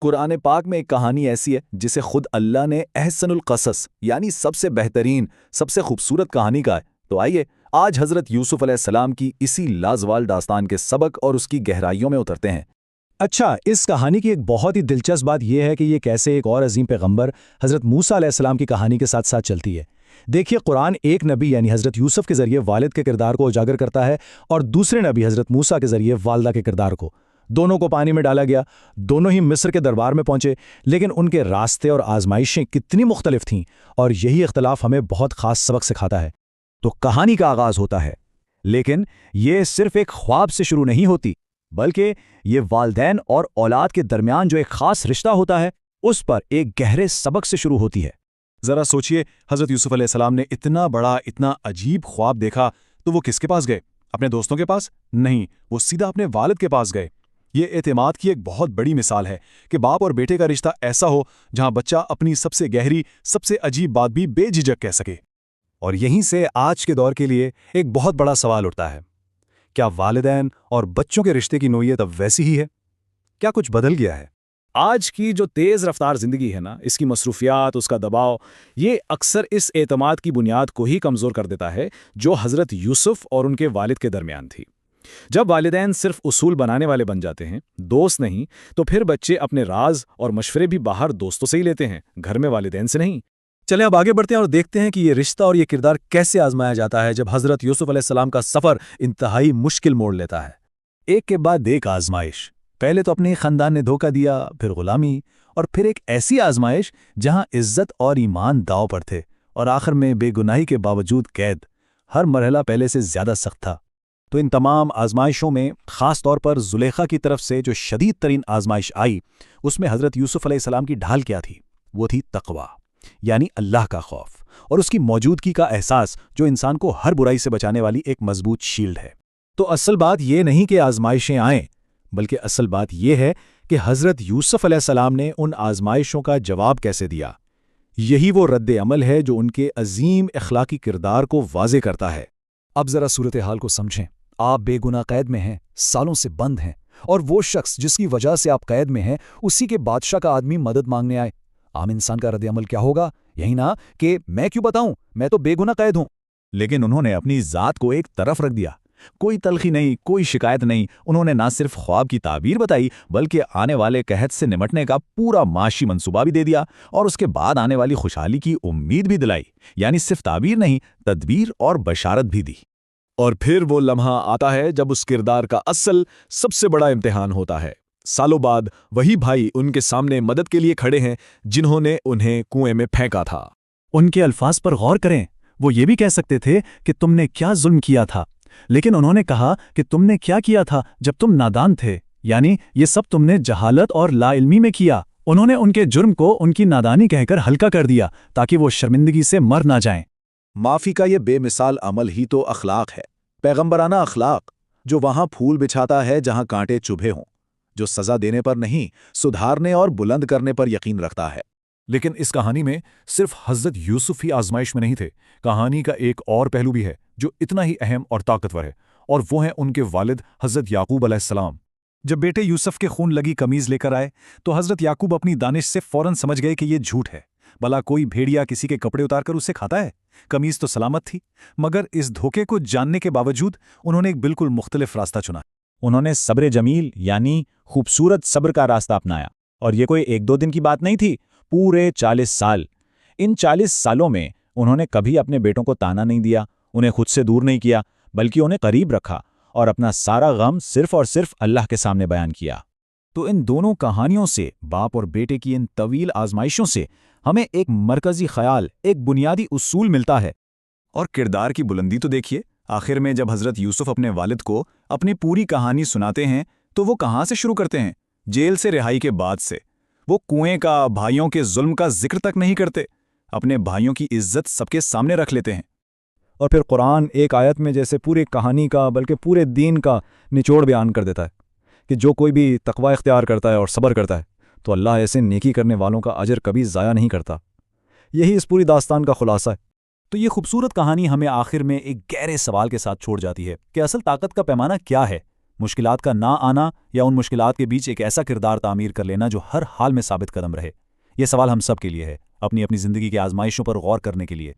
قرآن پاک میں ایک کہانی ایسی ہے جسے خود اللہ نے احسن القصص یعنی سب سے بہترین، سب سے خوبصورت کہانی کہا ہے۔ تو آئیے آج حضرت یوسف علیہ السلام کی اسی لازوال داستان کے سبق اور اس کی گہرائیوں میں اترتے ہیں۔ اچھا، اس کہانی کی ایک بہت ہی دلچسپ بات یہ ہے کہ یہ کیسے ایک اور عظیم پیغمبر حضرت موسیٰ علیہ السلام کی کہانی کے ساتھ ساتھ چلتی ہے۔ دیکھیے، قرآن ایک نبی یعنی حضرت یوسف کے ذریعے والد کے کردار کو اجاگر کرتا ہے اور دوسرے نبی حضرت موسیٰ کے ذریعے والدہ کے کردار کو۔ دونوں کو پانی میں ڈالا گیا، دونوں ہی مصر کے دربار میں پہنچے، لیکن ان کے راستے اور آزمائشیں کتنی مختلف تھیں، اور یہی اختلاف ہمیں بہت خاص سبق سکھاتا ہے۔ تو کہانی کا آغاز ہوتا ہے، لیکن یہ صرف ایک خواب سے شروع نہیں ہوتی، بلکہ یہ والدین اور اولاد کے درمیان جو ایک خاص رشتہ ہوتا ہے اس پر ایک گہرے سبق سے شروع ہوتی ہے۔ ذرا سوچئے، حضرت یوسف علیہ السلام نے اتنا بڑا، اتنا عجیب خواب دیکھا تو وہ کس کے پاس گئے؟ اپنے دوستوں کے پاس؟ نہیں، وہ سیدھا اپنے والد کے پاس گئے۔ یہ اعتماد کی ایک بہت بڑی مثال ہے کہ باپ اور بیٹے کا رشتہ ایسا ہو جہاں بچہ اپنی سب سے گہری، سب سے عجیب بات بھی بے جھجک کہہ سکے۔ اور یہیں سے آج کے دور کے لیے ایک بہت بڑا سوال اٹھتا ہے، کیا والدین اور بچوں کے رشتے کی نوعیت اب ویسی ہی ہے؟ کیا کچھ بدل گیا ہے؟ آج کی جو تیز رفتار زندگی ہے نا، اس کی مصروفیات، اس کا دباؤ، یہ اکثر اس اعتماد کی بنیاد کو ہی کمزور کر دیتا ہے جو حضرت یوسف اور ان کے والد کے درمیان تھی۔ جب والدین صرف اصول بنانے والے بن جاتے ہیں، دوست نہیں، تو پھر بچے اپنے راز اور مشورے بھی باہر دوستوں سے ہی لیتے ہیں، گھر میں والدین سے نہیں۔ چلیں اب آگے بڑھتے ہیں اور دیکھتے ہیں کہ یہ رشتہ اور یہ کردار کیسے آزمایا جاتا ہے جب حضرت یوسف علیہ السلام کا سفر انتہائی مشکل موڑ لیتا ہے۔ ایک کے بعد ایک آزمائش، پہلے تو اپنے خاندان نے دھوکہ دیا، پھر غلامی، اور پھر ایک ایسی آزمائش جہاں عزت اور ایمان داؤ پر تھے، اور آخر میں بے گناہی کے باوجود قید۔ ہر مرحلہ پہلے سے زیادہ سخت تھا۔ تو ان تمام آزمائشوں میں خاص طور پر زلیخا کی طرف سے جو شدید ترین آزمائش آئی، اس میں حضرت یوسف علیہ السلام کی ڈھال کیا تھی؟ وہ تھی تقویٰ، یعنی اللہ کا خوف اور اس کی موجودگی کا احساس، جو انسان کو ہر برائی سے بچانے والی ایک مضبوط شیلڈ ہے۔ تو اصل بات یہ نہیں کہ آزمائشیں آئیں، بلکہ اصل بات یہ ہے کہ حضرت یوسف علیہ السلام نے ان آزمائشوں کا جواب کیسے دیا۔ یہی وہ رد عمل ہے جو ان کے عظیم اخلاقی کردار کو واضح کرتا ہے۔ اب ذرا صورتحال کو سمجھیں۔ آپ بے گناہ قید میں ہیں، سالوں سے بند ہیں، اور وہ شخص جس کی وجہ سے آپ قید میں ہیں، اسی کے بادشاہ کا آدمی مدد مانگنے آئے۔ عام انسان کا رد عمل کیا ہوگا؟ یہی نا کہ میں کیوں بتاؤں، میں تو بے گناہ قید ہوں۔ لیکن انہوں نے اپنی ذات کو ایک طرف رکھ دیا۔ کوئی تلخی نہیں، کوئی شکایت نہیں۔ انہوں نے نہ صرف خواب کی تعبیر بتائی، بلکہ آنے والے قحط سے نمٹنے کا پورا معاشی منصوبہ بھی دے دیا، اور اس کے بعد آنے والی خوشحالی کی امید بھی دلائی۔ یعنی صرف تعبیر نہیں، تدبیر اور بشارت بھی دی۔ اور پھر وہ لمحہ آتا ہے جب اس کردار کا اصل سب سے بڑا امتحان ہوتا ہے۔ سالوں بعد وہی بھائی ان کے سامنے مدد کے لیے کھڑے ہیں جنہوں نے انہیں کنویں میں پھینکا تھا۔ ان کے الفاظ پر غور کریں۔ وہ یہ بھی کہہ سکتے تھے کہ تم نے کیا ظلم کیا تھا، لیکن انہوں نے کہا کہ تم نے کیا کیا تھا جب تم نادان تھے، یعنی یہ سب تم نے جہالت اور لا علمی میں کیا۔ انہوں نے ان کے جرم کو ان کی نادانی کہہ کر ہلکا کر دیا تاکہ وہ شرمندگی سے مر نہ جائیں۔ معافی کا یہ بے مثال عمل ہی تو اخلاق ہے، پیغمبرانہ اخلاق، جو وہاں پھول بچھاتا ہے جہاں کانٹے چبھے ہوں، جو سزا دینے پر نہیں، سدھارنے اور بلند کرنے پر یقین رکھتا ہے۔ لیکن اس کہانی میں صرف حضرت یوسف ہی آزمائش میں نہیں تھے۔ کہانی کا ایک اور پہلو بھی ہے جو اتنا ہی اہم اور طاقتور ہے، اور وہ ہیں ان کے والد حضرت یعقوب علیہ السلام۔ جب بیٹے یوسف کے خون لگی قمیض لے کر آئے تو حضرت یعقوب اپنی دانش سے فوراً سمجھ گئے کہ یہ جھوٹ ہے۔ بھلا کوئی بھیڑیا کسی کے کپڑے اتار کر اسے کھاتا ہے؟ قمیض تو سلامت تھی، مگر اس دھوکے کو جاننے کے باوجود انہوں نے ایک بالکل مختلف راستہ چنا۔ انہوں نے صبر جمیل یعنی خوبصورت صبر کا راستہ اپنایا، اور یہ کوئی ایک دو دن کی بات نہیں تھی، پورے 40 سال۔ ان 40 سالوں میں انہوں نے کبھی اپنے بیٹوں کو تانا نہیں دیا، انہیں خود سے دور نہیں کیا، بلکہ انہیں قریب رکھا اور اپنا سارا غم صرف اور صرف اللہ کے سامنے بیان کیا۔ تو ان دونوں کہانیوں سے، باپ اور بیٹے کی ان طویل آزمائشوں سے، ہمیں ایک مرکزی خیال، ایک بنیادی اصول ملتا ہے۔ اور کردار کی بلندی تو دیکھیے، آخر میں جب حضرت یوسف اپنے والد کو اپنی پوری کہانی سناتے ہیں تو وہ کہاں سے شروع کرتے ہیں؟ جیل سے رہائی کے بعد سے۔ وہ کنویں کا، بھائیوں کے ظلم کا ذکر تک نہیں کرتے، اپنے بھائیوں کی عزت سب کے سامنے رکھ لیتے ہیں۔ اور پھر قرآن ایک آیت میں جیسے پوری کہانی کا بلکہ پورے دین کا نچوڑ بیان کر دیتا ہے کہ جو کوئی بھی تقوی اختیار کرتا ہے اور صبر کرتا ہے تو اللہ ایسے نیکی کرنے والوں کا اجر کبھی ضائع نہیں کرتا۔ یہی اس پوری داستان کا خلاصہ ہے۔ تو یہ خوبصورت کہانی ہمیں آخر میں ایک گہرے سوال کے ساتھ چھوڑ جاتی ہے کہ اصل طاقت کا پیمانہ کیا ہے؟ مشکلات کا نہ آنا یا ان مشکلات کے بیچ ایک ایسا کردار تعمیر کر لینا جو ہر حال میں ثابت قدم رہے؟ یہ سوال ہم سب کے لیے ہے، اپنی اپنی زندگی کی آزمائشوں پر غور کرنے کے لیے۔